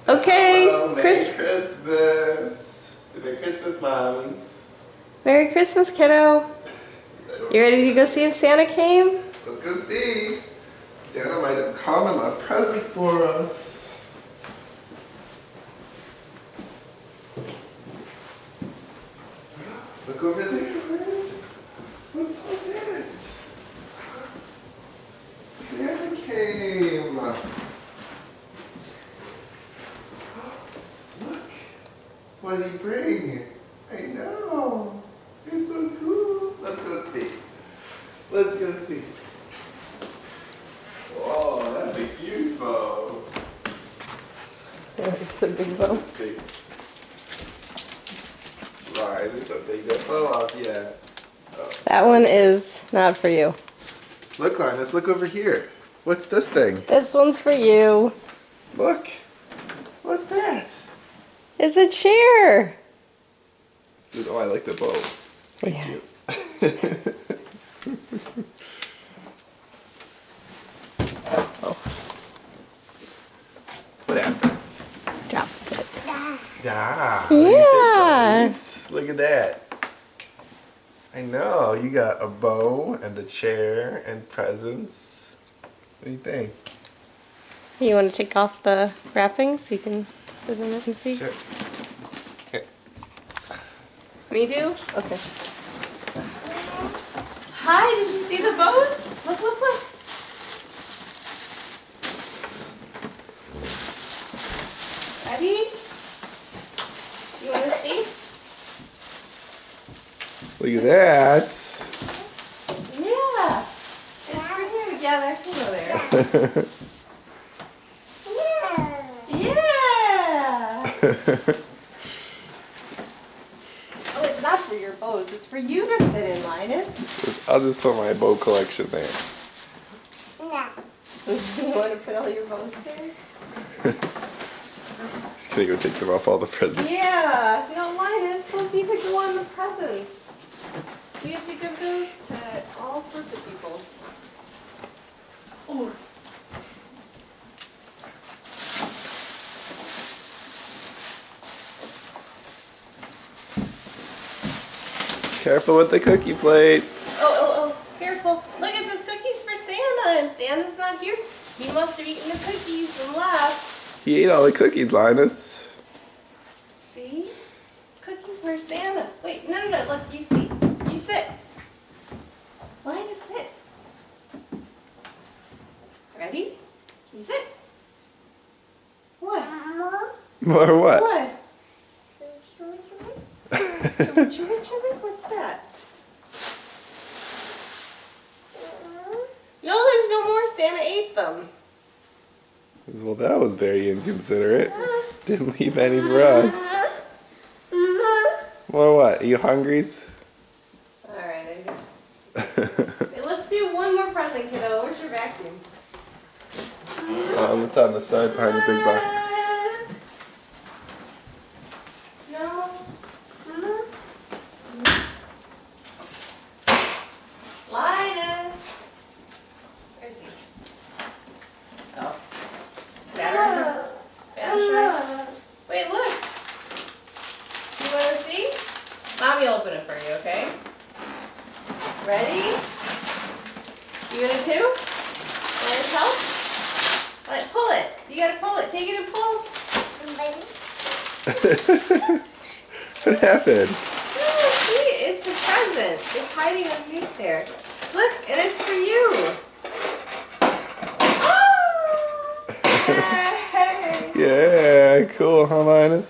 Okay, Hello, Merry Christmas. Merry Christmas, Moms. Merry Christmas, kiddo. You ready to go see if Santa came? Let's go see. Santa might have come and left presents for us. Look over there, Liz. What's on that? Santa came. Look. What did he bring? I know. It's so cool. Let's go see. Let's go see. Whoa, that's a huge bow. It's the big bow. That's big. Right, don't take that bow off yet. Oh. That one is not for you. Look, Linus, look over here. What's this thing? This one's for you. Look. What's that? It's a chair. Oh, I like the bow. Thank Yeah. you. Oh, What happened? dropped it. Ah, Yeah. look at that. I know, you got a bow and a chair and presents. What do you think? You want to take off the wrapping so you can sit in it and see? Sure. Here. Me do? Okay. Hi, did you see the bows? Look, look, look. Ready? You want to see? Look at that. Yeah. It's for you. Yeah, there. Go there. Yeah. Oh, it's not for your bows. It's for you to sit in, Linus. I'll just put my bow collection there. You want to put all your bows there? Just gonna go take them off all the presents. Yeah. No, Linus, those need to go on the presents. We have to give those to all sorts of people. Ooh. Careful with the cookie plates. Oh, careful. Look, it says cookies for Santa, and Santa's not here. He must have eaten the cookies and left. He ate all the cookies, Linus. See? Cookies for Santa. Wait, no, look, you see. You sit. Linus, sit. Ready? You sit. What? Or what? What? What's that? No, there's no more. Santa ate them. Well, that was very inconsiderate. Didn't leave any for us. Or what? Are you hungries? Alright, I guess. Hey, let's do one more present, kiddo. Where's your vacuum? It's on the side behind the big box. No. Linus! Where is he? Oh. Saturday? Spanish rice? Wait, look! You want to see? Mommy will open it for you, okay? Ready? You gonna too? Linus, help? Like, pull it. You gotta pull it. Take it and pull. What happened? Oh, see, it's a present. It's hiding underneath there. Look, and it's for you. Oh! Yay! Yeah, cool, huh, Linus?